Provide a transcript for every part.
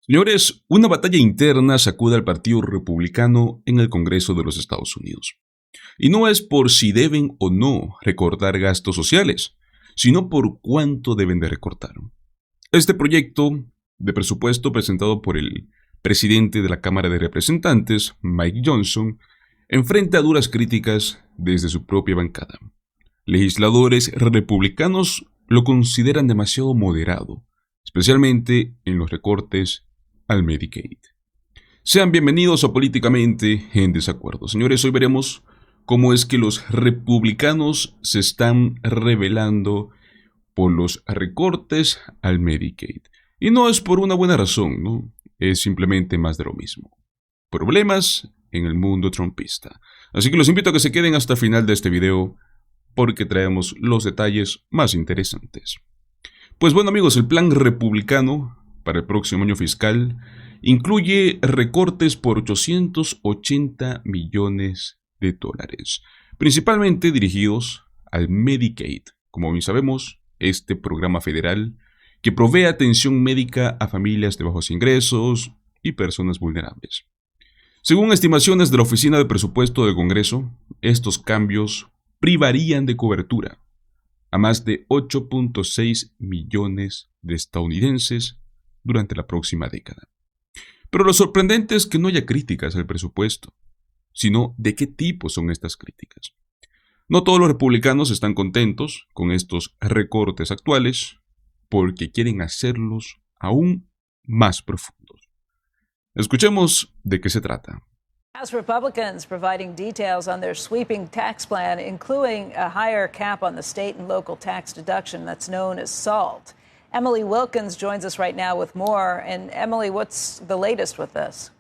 Señores, una batalla interna sacude al Partido Republicano en el Congreso de los Estados Unidos. Y no es por si deben o no recortar gastos sociales, sino por cuánto deben de recortar. Este proyecto de presupuesto presentado por el presidente de la Cámara de Representantes, Mike Johnson, enfrenta duras críticas desde su propia bancada. Legisladores republicanos lo consideran demasiado moderado, especialmente en los recortes al Medicaid. Sean bienvenidos a Políticamente en Desacuerdo. Señores, hoy veremos cómo es que los republicanos se están rebelando por los recortes al Medicaid. Y no es por una buena razón, ¿no? Es simplemente más de lo mismo. Problemas en el mundo trumpista. Así que los invito a que se queden hasta el final de este video porque traemos los detalles más interesantes. Pues bueno amigos, el plan republicano para el próximo año fiscal incluye recortes por 880 millones de dólares, principalmente dirigidos al Medicaid, como bien sabemos, este programa federal que provee atención médica a familias de bajos ingresos y personas vulnerables. Según estimaciones de la Oficina de Presupuesto del Congreso, estos cambios privarían de cobertura a más de 8.6 millones de estadounidenses durante la próxima década. Pero lo sorprendente es que no haya críticas al presupuesto, sino de qué tipo son estas críticas. No todos los republicanos están contentos con estos recortes actuales porque quieren hacerlos aún más profundos. Escuchemos de qué se trata. House Republicans providing details on their sweeping tax plan, including a higher cap on the state and local tax deduction that's known as SALT. Emily Wilkins joins us right now with more. And Emily, what's the latest with this?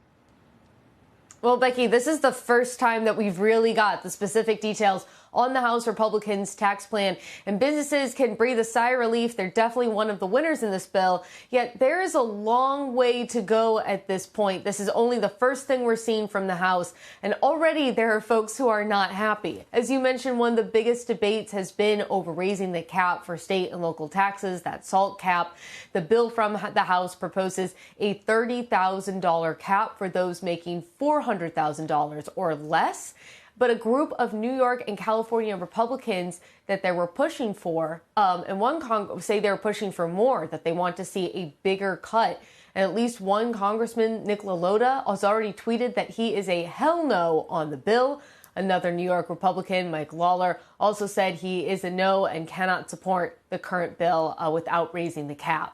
Well, Becky, this is the first time that we've really got the specific details on the House Republicans' tax plan, and businesses can breathe a sigh of relief. They're definitely one of the winners in this bill, yet there is a long way to go at this point. This is only the first thing we're seeing from the House, and already there are folks who are not happy. As you mentioned, one of the biggest debates has been over raising the cap for state and local taxes, that SALT cap. The bill from the House proposes a $30,000 cap for those making $400,000 or less. But a group of New York and California Republicans that they were pushing for, and one say they're pushing for more, that they want to see a bigger cut. And at least one Congressman, Nick LaLota, has already tweeted that he is a hell no on the bill. Another New York Republican, Mike Lawler, also said he is a no and cannot support the current bill without raising the cap.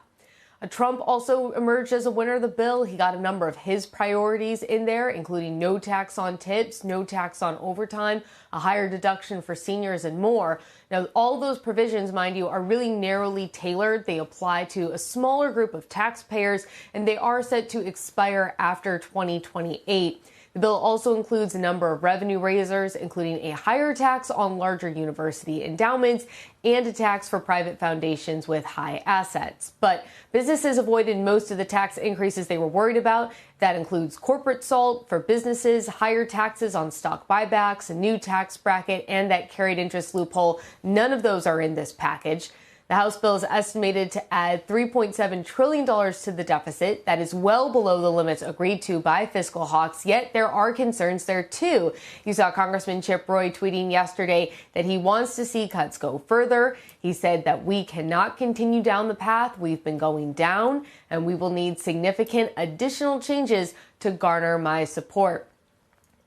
Trump also emerged as a winner of the bill. He got a number of his priorities in there, including no tax on tips, no tax on overtime, a higher deduction for seniors, and more. Now, all those provisions, mind you, are really narrowly tailored. They apply to a smaller group of taxpayers, and they are set to expire after 2028. The bill also includes a number of revenue raisers, including a higher tax on larger university endowments and a tax for private foundations with high assets. But businesses avoided most of the tax increases they were worried about. That includes corporate SALT for businesses, higher taxes on stock buybacks, a new tax bracket, and that carried interest loophole. None of those are in this package. The House bill is estimated to add $3.7 trillion to the deficit. That is well below the limits agreed to by fiscal hawks, yet there are concerns there too. You saw Congressman Chip Roy tweeting yesterday that he wants to see cuts go further. He said that we cannot continue down the path we've been going down, and we will need significant additional changes to garner my support.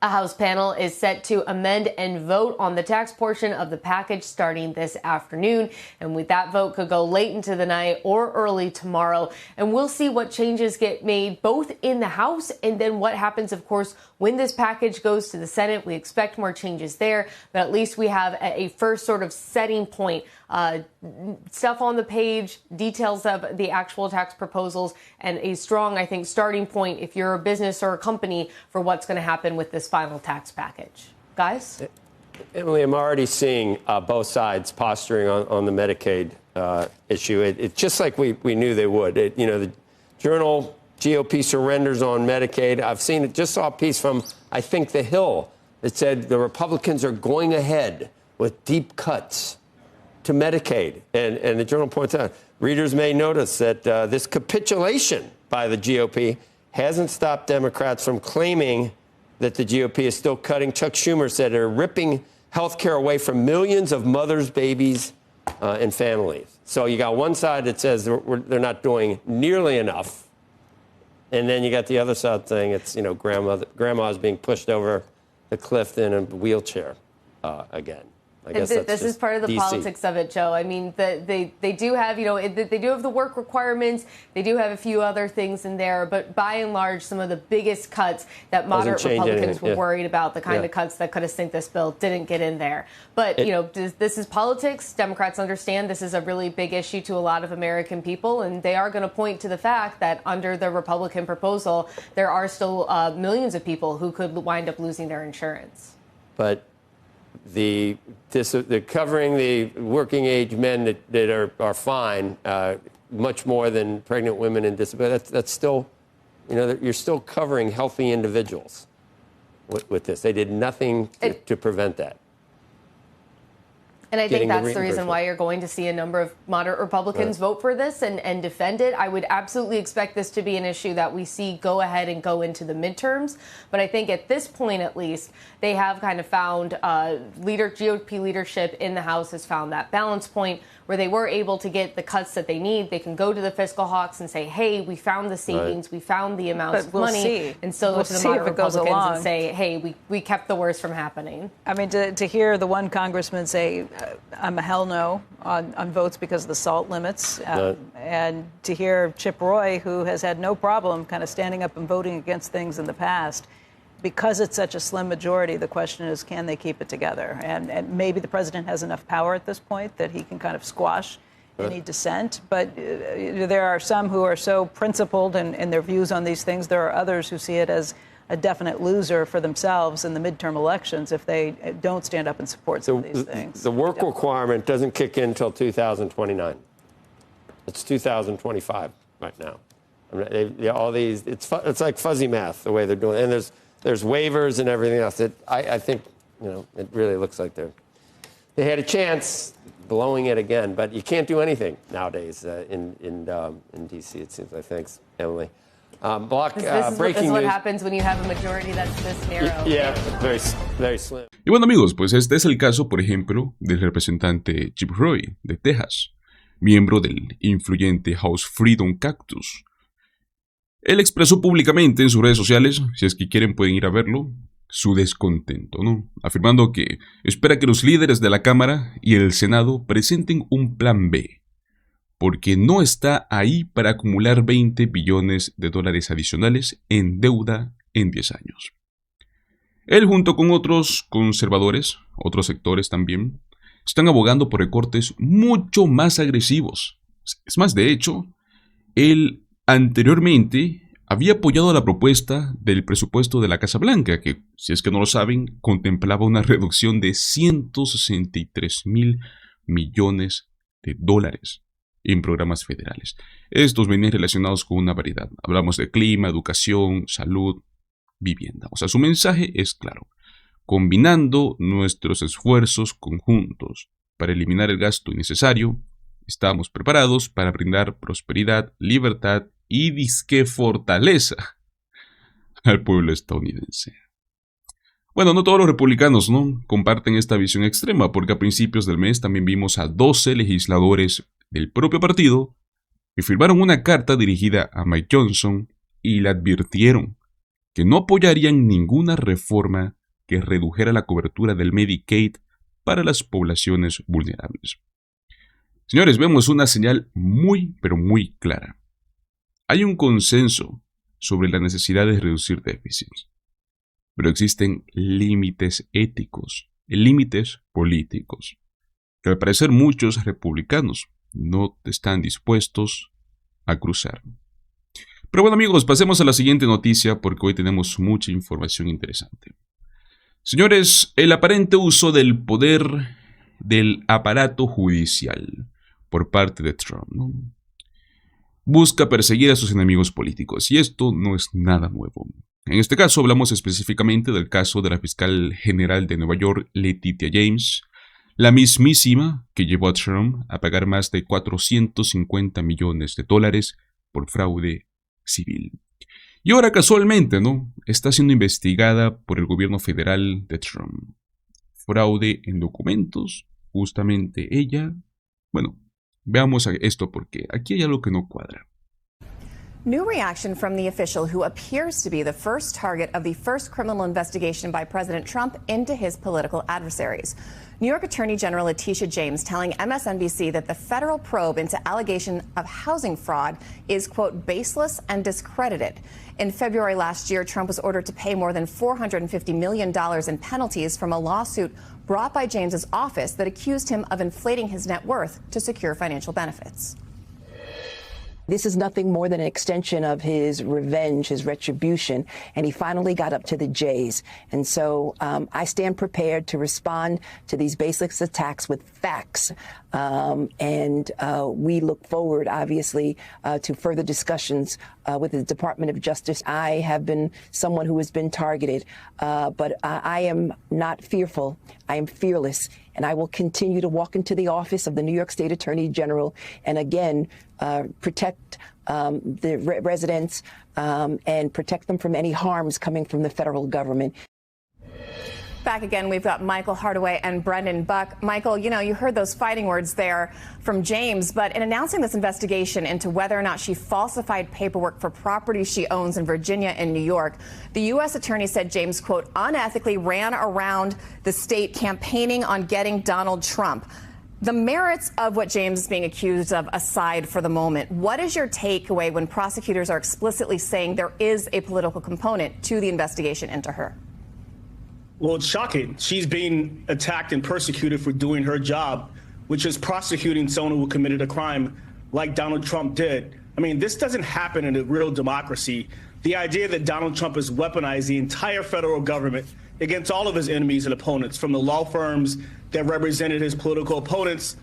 A House panel is set to amend and vote on the tax portion of the package starting this afternoon. And with that vote could go late into the night or early tomorrow. And we'll see what changes get made both in the House and then what happens, of course, when this package goes to the Senate. We expect more changes there, but at least we have a first sort of setting point. Stuff on the page, details of the actual tax proposals, and a strong, I think, starting point if you're a business or a company for what's going to happen with this final tax package. Guys? Emily, I'm already seeing both sides posturing on the Medicaid issue. It's just like we knew they would. The Journal, GOP surrenders on Medicaid. I've seen it, just saw a piece from, I think, The Hill that said the Republicans are going ahead with deep cuts to Medicaid. And the Journal points out, readers may notice that this capitulation by the GOP hasn't stopped Democrats from claiming that the GOP is still cutting. Chuck Schumer said they're ripping health care away from millions of mothers, babies, and families. So you got one side that says they're not doing nearly enough. And then you got the other side saying it's, you know, grandma's being pushed over the cliff in a wheelchair again. I guess this is part of the DC. politics of it, Joe. I mean, they do have, you know, they do have the work requirements. They do have a few other things in there. But by and large, some of the biggest cuts that moderate Republicans were worried about, the kind of cuts that could have sunk this bill, didn't get in there. But, you know, this is politics. Democrats understand this is a really big issue to a lot of American people. And they are going to point to the fact that under the Republican proposal, there are still millions of people who could wind up losing their insurance. But they're covering the working age men that are fine, much more than pregnant women and disability. That's still, you know, you're still covering healthy individuals with this. They did nothing to prevent that. And I think that's the reason why you're going to see a number of moderate Republicans vote for this and defend it. I would absolutely expect this to be an issue that we see go ahead and go into the midterms. But I think at this point, at least, they have kind of found GOP leadership in the House has found that balance point where they were able to get the cuts that they need. They can go to the fiscal hawks and say, hey, we found the savings, we found the amounts of money, and still go to the moderate Republicans and say, hey, we kept the worst from happening. I mean, to hear the one congressman say, I'm a hell no on votes because of the SALT limits, and to hear Chip Roy, who has had no problem kind of standing up and voting against things in the past, because it's such a slim majority, the question is, can they keep it together? And maybe the president has enough power at this point that he can kind of squash any dissent. But there are some who are so principled in their views on these things. There are others who see it as a definite loser for themselves in the midterm elections if they don't stand up and support some of these things. The work requirement doesn't kick in until 2029. It's 2025 right now. I mean, all these, it's like fuzzy math the way they're doing it. And there's waivers and everything else. I think, you know, it really looks like they had a chance blowing it again, but you can't do anything nowadays in D.C. It seems like. Thanks, Emily. This is what happens when you have a majority that's this narrow. Yeah, very, very slim. Y bueno, amigos, pues este es el caso, por ejemplo, del representante Chip Roy de Texas, miembro del influyente House Freedom Caucus. Él expresó públicamente en sus redes sociales, si es que quieren pueden ir a verlo, su descontento, ¿no? Afirmando que espera que los líderes de la Cámara y el Senado presenten un plan B, porque no está ahí para acumular $20 billones adicionales en deuda en 10 años. Él, junto con otros conservadores, otros sectores también, están abogando por recortes mucho más agresivos. Es más, de hecho, él anteriormente había apoyado la propuesta del presupuesto de la Casa Blanca, que, si es que no lo saben, contemplaba una reducción de $163 mil millones en programas federales. Estos venían relacionados con una variedad. Hablamos de clima, educación, salud, vivienda. O sea, su mensaje es claro. Combinando nuestros esfuerzos conjuntos para eliminar el gasto innecesario, estamos preparados para brindar prosperidad, libertad y disque fortaleza al pueblo estadounidense. Bueno, no todos los republicanos, ¿no?, comparten esta visión extrema, porque a principios del mes también vimos a 12 legisladores del propio partido que firmaron una carta dirigida a Mike Johnson y le advirtieron que no apoyarían ninguna reforma que redujera la cobertura del Medicaid para las poblaciones vulnerables. Señores, vemos una señal muy, pero muy clara. Hay un consenso sobre la necesidad de reducir déficits, pero existen límites éticos, límites políticos, que al parecer muchos republicanos no están dispuestos a cruzar. Pero bueno, amigos, pasemos a la siguiente noticia porque hoy tenemos mucha información interesante. Señores, el aparente uso del poder del aparato judicial por parte de Trump, ¿no?, busca perseguir a sus enemigos políticos, y esto no es nada nuevo. En este caso hablamos específicamente del caso de la fiscal general de Nueva York, Letitia James, la mismísima que llevó a Trump a pagar más de $450 millones por fraude civil. Y ahora casualmente, ¿no? Está siendo investigada por el gobierno federal de Trump. Fraude en documentos, justamente ella. Bueno, veamos esto porque aquí hay algo que no cuadra. New reaction from the official who appears to be the first target of the first criminal investigation by President Trump into his political adversaries. New York Attorney General Letitia James telling MSNBC that the federal probe into allegation of housing fraud is, quote, baseless and discredited. In February last year, Trump was ordered to pay more than $450 million in penalties from a lawsuit brought by James's office that accused him of inflating his net worth to secure financial benefits. This is nothing more than an extension of his revenge, his retribution, and he finally got up to the J's. And so I stand prepared to respond to these baseless attacks with facts. And we look forward, obviously, to further discussions with the Department of Justice. I have been someone who has been targeted, but I am not fearful. I am fearless. And I will continue to walk into the office of the New York State Attorney General and, again, protect the residents and protect them from any harms coming from the federal government. Back again, we've got Michael Hardaway and Brendan Buck. Michael, you heard those fighting words there from James, but in announcing this investigation into whether or not she falsified paperwork for property she owns in Virginia and New York, the U.S. attorney said James, quote, unethically ran around the state campaigning on getting Donald Trump. The merits of what James is being accused of aside for the moment, what is your takeaway when prosecutors are explicitly saying there is a political component to the investigation into her? Well, it's shocking. She's being attacked and persecuted for doing her job, which is prosecuting someone who committed a crime like Donald Trump did. I mean, this doesn't happen in a real democracy. The idea that Donald Trump has weaponized the entire federal government against all of his enemies and opponents, from the law firms that represented his political opponents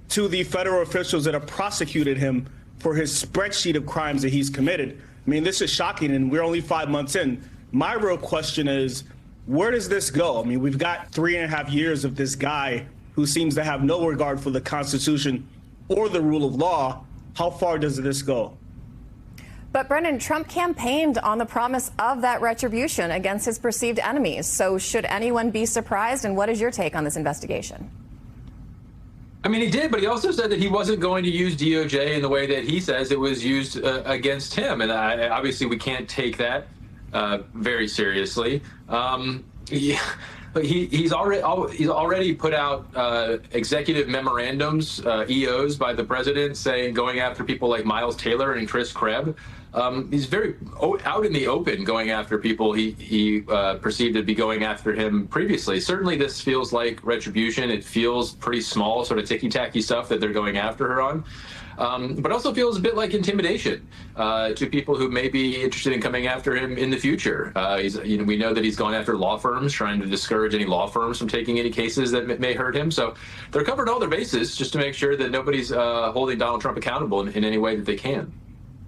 to the federal officials that have prosecuted him for his spreadsheet of crimes that he's committed. I mean, this is shocking, and we're only 5 months in. My real question is, where does this go? I mean, we've got 3.5 years of this guy who seems to have no regard for the Constitution or the rule of law. How far does this go? But Brendan, Trump campaigned on the promise of that retribution against his perceived enemies. So should anyone be surprised? And what is your take on this investigation? I mean, he did, but he also said that he wasn't going to use DOJ in the way that he says it was used against him. And obviously we can't take that very seriously. He's already put out executive memorandums, EOs by the president, saying going after people like Miles Taylor and Chris Krebs. He's very out in the open going after people he perceived to be going after him previously. Certainly this feels like retribution. It feels pretty small, sort of ticky-tacky stuff that they're going after her on. But also feels a bit like intimidation to people who may be interested in coming after him in the future. We know that he's gone after law firms, trying to discourage any law firms from taking any cases that may hurt him. So they're covering all their bases just to make sure that nobody's holding Donald Trump accountable in any way that they can.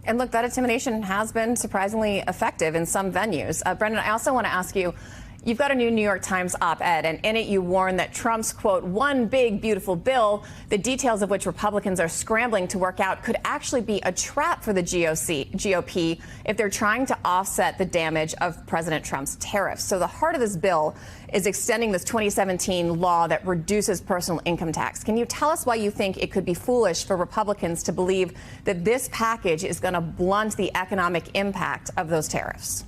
And look, that intimidation has been surprisingly effective in some venues. Brendan, I also want to ask you, you've got a new New York Times op-ed, and in it you warn that Trump's, quote, one big, beautiful bill, the details of which Republicans are scrambling to work out, could actually be a trap for the GOP if they're trying to offset the damage of President Trump's tariffs. So the heart of this bill is extending this 2017 law that reduces personal income tax. Can you tell us why you think it could be foolish for Republicans to believe that this package is going to blunt the economic impact of those tariffs?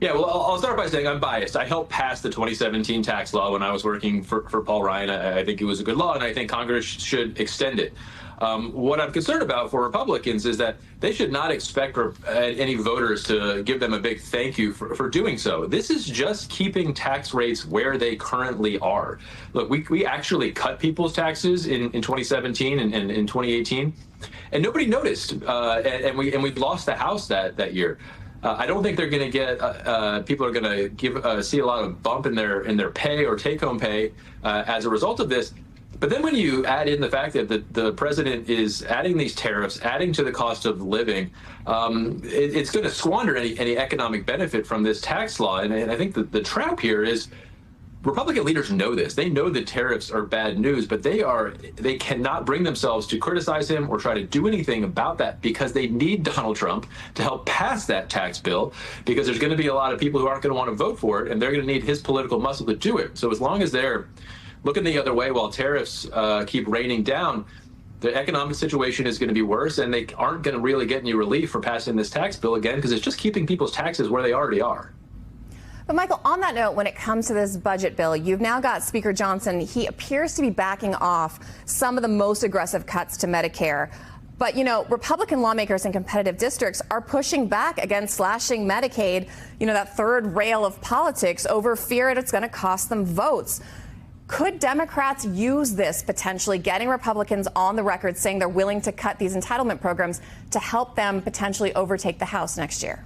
Yeah, well, I'll start by saying I'm biased. I helped pass the 2017 tax law when I was working for Paul Ryan. I think it was a good law, and I think Congress should extend it. What I'm concerned about for Republicans is that they should not expect any voters to give them a big thank you for doing so. This is just keeping tax rates where they currently are. Look, we actually cut people's taxes in 2017 and in 2018, and nobody noticed, and we lost the House that year. I don't think they're going to get people are going to see a lot of bump in their pay or take-home pay as a result of this. But then when you add in the fact that the president is adding these tariffs, adding to the cost of living, it's going to squander any economic benefit from this tax law. And I think the trap here is Republican leaders know this. They know the tariffs are bad news, but they cannot bring themselves to criticize him or try to do anything about that because they need Donald Trump to help pass that tax bill, because there's going to be a lot of people who aren't going to want to vote for it, and they're going to need his political muscle to do it. So as long as they're looking the other way while tariffs keep raining down, the economic situation is going to be worse, and they aren't going to really get any relief for passing this tax bill again, because it's just keeping people's taxes where they already are. But Michael, on that note, when it comes to this budget bill, you've now got Speaker Johnson. He appears to be backing off some of the most aggressive cuts to Medicare. But, you know, Republican lawmakers in competitive districts are pushing back against slashing Medicaid, you know, that third rail of politics, over fear that it's going to cost them votes. Could Democrats use this, potentially getting Republicans on the record saying they're willing to cut these entitlement programs to help them potentially overtake the House next year?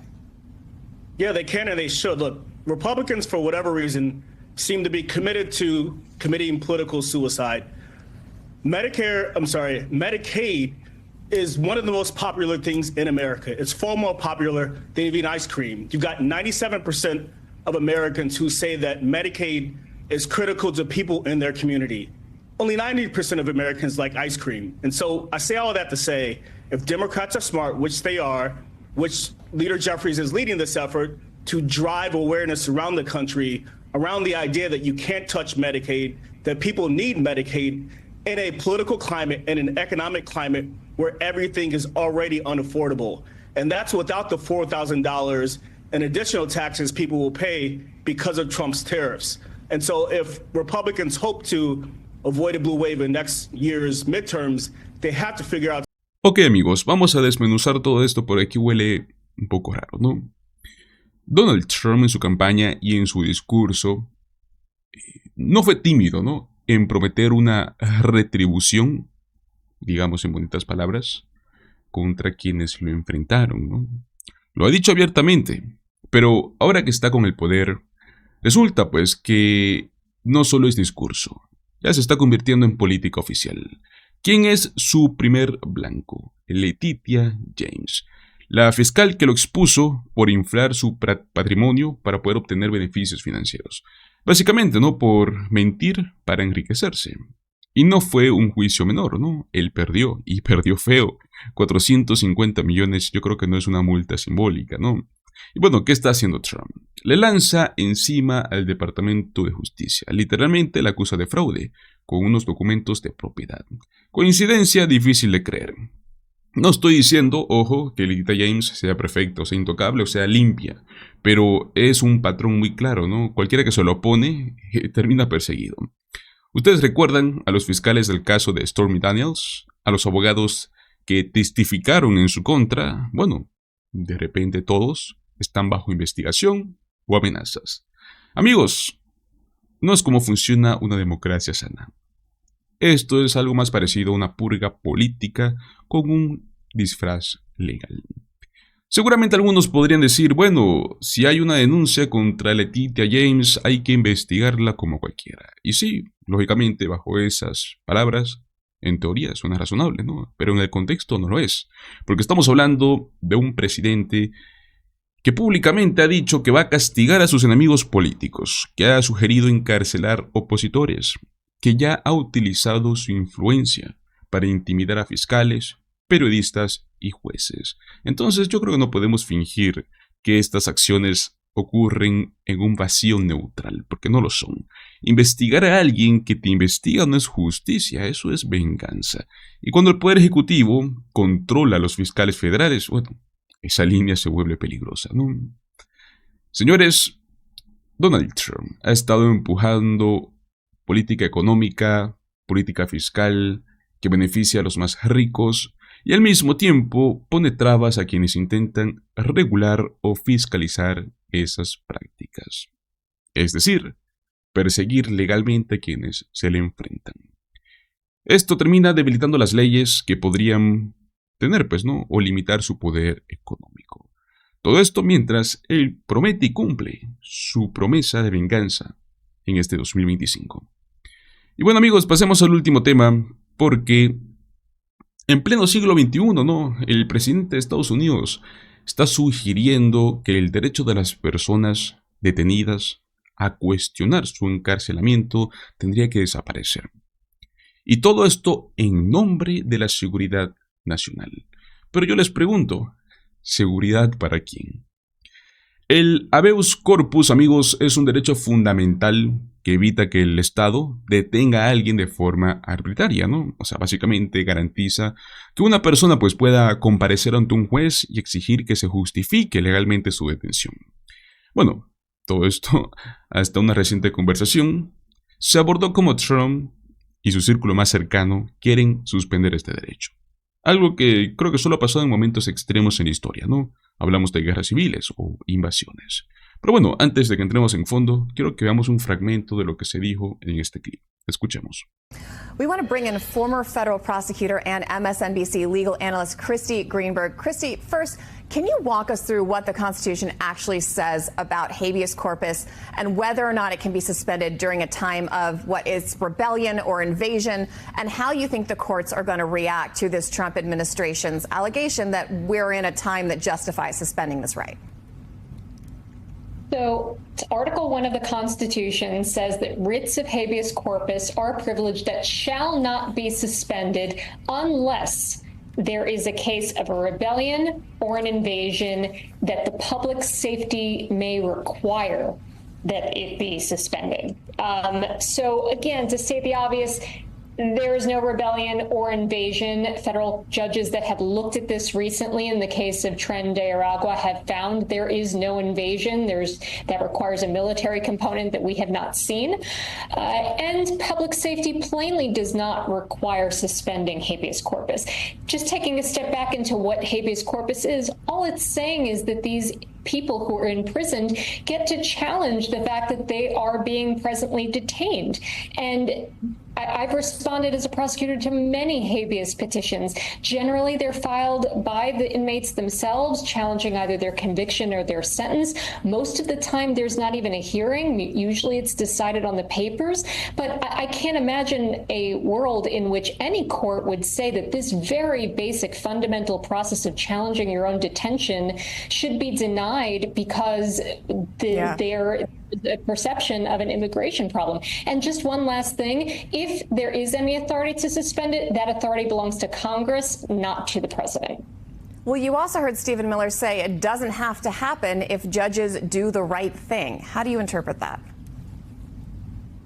Yeah, they can and they should. Look, Republicans, for whatever reason, seem to be committed to committing political suicide. Medicaid is one of the most popular things in America. It's far more popular than even ice cream. You've got 97% of Americans who say that Medicaid is critical to people in their community. Only 90% of Americans like ice cream. And so I say all of that to say, if Democrats are smart, which they are, which Leader Jeffries is leading this effort to drive awareness around the country around the idea that you can't touch Medicaid, that people need Medicaid in a political climate and an economic climate where everything is already unaffordable. And that's without the $4,000 in additional taxes people will pay because of Trump's tariffs. And so if Republicans hope to avoid a blue wave in next year's midterms, they have to figure out. Ok, amigos, vamos a desmenuzar todo esto porque aquí huele un poco raro, ¿no? Donald Trump en su campaña y en su discurso no fue tímido, ¿no?, en prometer una retribución, digamos en bonitas palabras, contra quienes lo enfrentaron, ¿no? Lo ha dicho abiertamente, pero ahora que está con el poder, resulta pues que no solo es discurso, ya se está convirtiendo en política oficial. ¿Quién es su primer blanco? Letitia James, la fiscal que lo expuso por inflar su patrimonio para poder obtener beneficios financieros. Básicamente, ¿no?, por mentir para enriquecerse. Y no fue un juicio menor, ¿no? Él perdió, y perdió feo. 450 millones, yo creo que no es una multa simbólica, ¿no? Y bueno, ¿qué está haciendo Trump? Le lanza encima al Departamento de Justicia. Literalmente la acusa de fraude, con unos documentos de propiedad. Coincidencia difícil de creer. No estoy diciendo, ojo, que Letitia James sea perfecta, o sea intocable, o sea limpia, pero es un patrón muy claro, ¿no? Cualquiera que se lo opone termina perseguido. ¿Ustedes recuerdan a los fiscales del caso de Stormy Daniels? ¿A los abogados que testificaron en su contra? Bueno, de repente todos están bajo investigación o amenazas. Amigos, no es como funciona una democracia sana. Esto es algo más parecido a una purga política con un disfraz legal. Seguramente algunos podrían decir, bueno, si hay una denuncia contra Letitia James, hay que investigarla como cualquiera. Y sí, lógicamente, bajo esas palabras, en teoría suena razonable, ¿no? Pero en el contexto no lo es. Porque estamos hablando de un presidente que públicamente ha dicho que va a castigar a sus enemigos políticos, que ha sugerido encarcelar opositores, que ya ha utilizado su influencia para intimidar a fiscales, periodistas y jueces. Entonces yo creo que no podemos fingir que estas acciones ocurren en un vacío neutral, porque no lo son. Investigar a alguien que te investiga no es justicia, eso es venganza. Y cuando el Poder Ejecutivo controla a los fiscales federales, bueno, esa línea se vuelve peligrosa, ¿no? Señores, Donald Trump ha estado empujando política económica, política fiscal, que beneficia a los más ricos, y al mismo tiempo pone trabas a quienes intentan regular o fiscalizar esas prácticas. Es decir, perseguir legalmente a quienes se le enfrentan. Esto termina debilitando las leyes que podrían tener, pues, ¿no?, o limitar su poder económico. Todo esto mientras él promete y cumple su promesa de venganza en este 2025. Y bueno, amigos, pasemos al último tema, porque en pleno siglo XXI, ¿no?, el presidente de Estados Unidos está sugiriendo que el derecho de las personas detenidas a cuestionar su encarcelamiento tendría que desaparecer. Y todo esto en nombre de la seguridad nacional. Pero yo les pregunto, ¿seguridad para quién? El habeas corpus, amigos, es un derecho fundamental que evita que el Estado detenga a alguien de forma arbitraria, ¿no? O sea, básicamente garantiza que una persona pues pueda comparecer ante un juez y exigir que se justifique legalmente su detención. Bueno, todo esto, hasta una reciente conversación, se abordó como Trump y su círculo más cercano quieren suspender este derecho. Algo que creo que solo ha pasado en momentos extremos en la historia, ¿no? Hablamos de guerras civiles o invasiones. Pero bueno, antes de que entremos en fondo, quiero que veamos un fragmento de lo que se dijo en este clip. Escuchemos. We want to bring in former federal prosecutor and MSNBC legal analyst Christy Greenberg. Christy, first, can you walk us through what the Constitution actually says about habeas corpus and whether or not it can be suspended during a time of what is rebellion or invasion, and how you think the courts are going to react to this Trump administration's allegation that we're in a time that justifies suspending this right? So Article 1 of the Constitution says that writs of habeas corpus are a privilege that shall not be suspended unless there is a case of a rebellion or an invasion that the public safety may require that it be suspended. So again, to state the obvious, there is no rebellion or invasion. Federal judges that have looked at this recently in the case of Tren de Aragua have found there is no invasion. That requires a military component that we have not seen. And public safety plainly does not require suspending habeas corpus. Just taking a step back into what habeas corpus is, all it's saying is that these people who are imprisoned get to challenge the fact that they are being presently detained. And I've responded as a prosecutor to many habeas petitions. Generally, they're filed by the inmates themselves, challenging either their conviction or their sentence. Most of the time, there's not even a hearing. Usually, it's decided on the papers. But I can't imagine a world in which any court would say that this very basic fundamental process of challenging your own detention should be denied because their perception of an immigration problem. And just one last thing, if there is any authority to suspend it, that authority belongs to Congress, not to the president. Well, you also heard Stephen Miller say it doesn't have to happen if judges do the right thing. How do you interpret that?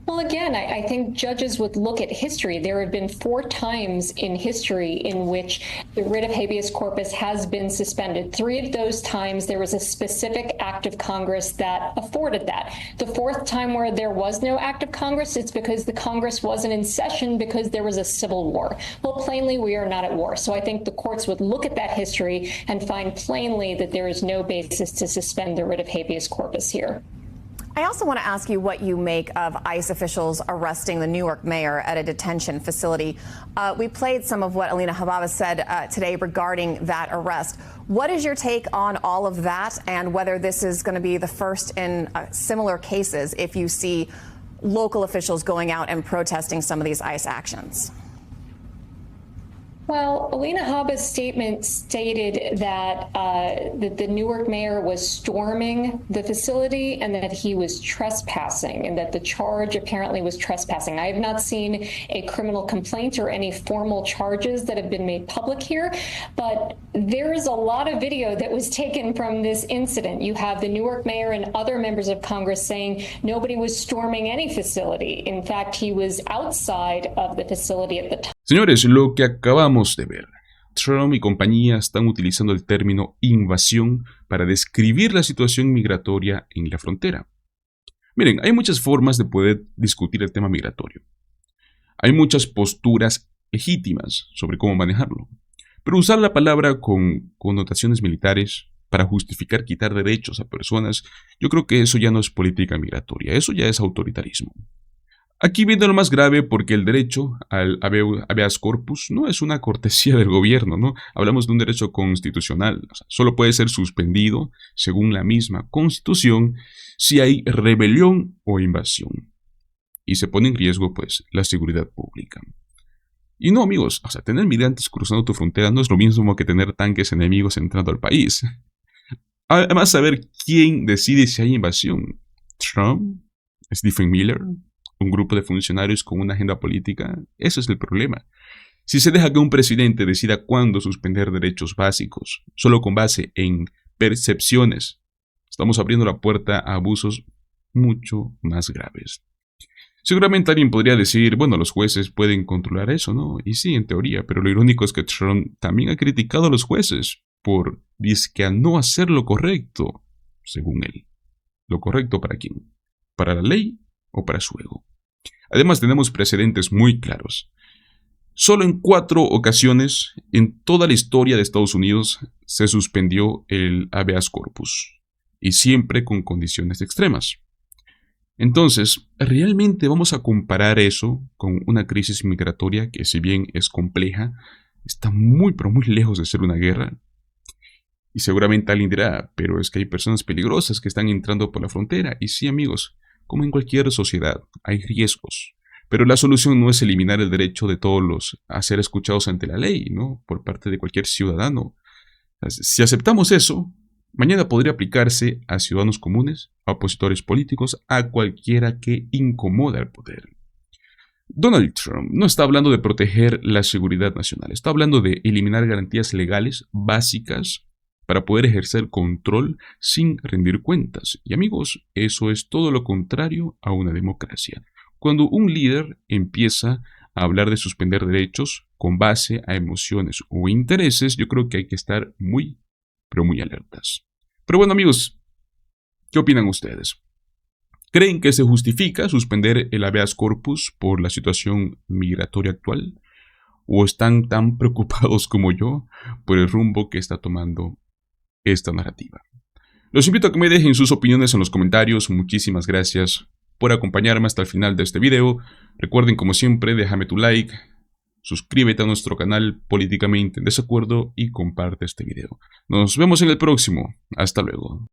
Well, again, I think judges would look at history. There have been 4 times in history in which the writ of habeas corpus has been suspended. 3 of those times, there was a specific act of Congress that afforded that. The 4th time where there was no act of Congress, it's because the Congress wasn't in session because there was a civil war. Well, plainly, we are not at war. So I think the courts would look at that history and find plainly that there is no basis to suspend the writ of habeas corpus here. I also want to ask you what you make of ICE officials arresting the New York mayor at a detention facility. We played some of what Alina Hababa said today regarding that arrest. What is your take on all of that, and whether this is going to be the first in similar cases if you see local officials going out and protesting some of these ICE actions? Well, Alina Habba's statement stated that the Newark mayor was storming the facility and that he was trespassing, and that the charge apparently was trespassing. I have not seen a criminal complaint or any formal charges that have been made public here, but there is a lot of video that was taken from this incident. You have the Newark mayor and other members of Congress saying nobody was storming any facility. In fact, he was outside of the facility at the time. Señores, lo que acabamos de ver, Trump y compañía están utilizando el término invasión para describir la situación migratoria en la frontera. Miren, hay muchas formas de poder discutir el tema migratorio. Hay muchas posturas legítimas sobre cómo manejarlo, pero usar la palabra con connotaciones militares para justificar quitar derechos a personas, yo creo que eso ya no es política migratoria, eso ya es autoritarismo. Aquí viene lo más grave, porque el derecho al habeas corpus no es una cortesía del gobierno, ¿no? Hablamos de un derecho constitucional. O sea, solo puede ser suspendido, según la misma Constitución, si hay rebelión o invasión. Y se pone en riesgo, pues, la seguridad pública. Y no, amigos, o sea, tener migrantes cruzando tu frontera no es lo mismo que tener tanques enemigos entrando al país. Además, saber quién decide si hay invasión. ¿Trump? Stephen Miller, un grupo de funcionarios con una agenda política. Ese es el problema. Si se deja que un presidente decida cuándo suspender derechos básicos, solo con base en percepciones, estamos abriendo la puerta a abusos mucho más graves. Seguramente alguien podría decir, bueno, los jueces pueden controlar eso, ¿no? Y sí, en teoría, pero lo irónico es que Trump también ha criticado a los jueces por, dizque, a no hacer lo correcto, según él. ¿Lo correcto para quién? ¿Para la ley o para su ego? Además, tenemos precedentes muy claros. Solo en 4 ocasiones en toda la historia de Estados Unidos se suspendió el habeas corpus, y siempre con condiciones extremas. Entonces, ¿realmente vamos a comparar eso con una crisis migratoria que, si bien es compleja, está muy pero muy lejos de ser una guerra? Y seguramente alguien dirá, pero es que hay personas peligrosas que están entrando por la frontera. Y sí, amigos, como en cualquier sociedad, hay riesgos. Pero la solución no es eliminar el derecho de todos a ser escuchados ante la ley, ¿no? Por parte de cualquier ciudadano. Si aceptamos eso, mañana podría aplicarse a ciudadanos comunes, a opositores políticos, a cualquiera que incomoda al poder. Donald Trump no está hablando de proteger la seguridad nacional, está hablando de eliminar garantías legales básicas para poder ejercer control sin rendir cuentas. Y amigos, eso es todo lo contrario a una democracia. Cuando un líder empieza a hablar de suspender derechos con base a emociones o intereses, yo creo que hay que estar muy, pero muy alertas. Pero bueno, amigos, ¿qué opinan ustedes? ¿Creen que se justifica suspender el habeas corpus por la situación migratoria actual? ¿O están tan preocupados como yo por el rumbo que está tomando esta narrativa? Los invito a que me dejen sus opiniones en los comentarios. Muchísimas gracias por acompañarme hasta el final de este video. Recuerden, como siempre, déjame tu like, suscríbete a nuestro canal Políticamente en Desacuerdo y comparte este video. Nos vemos en el próximo. Hasta luego.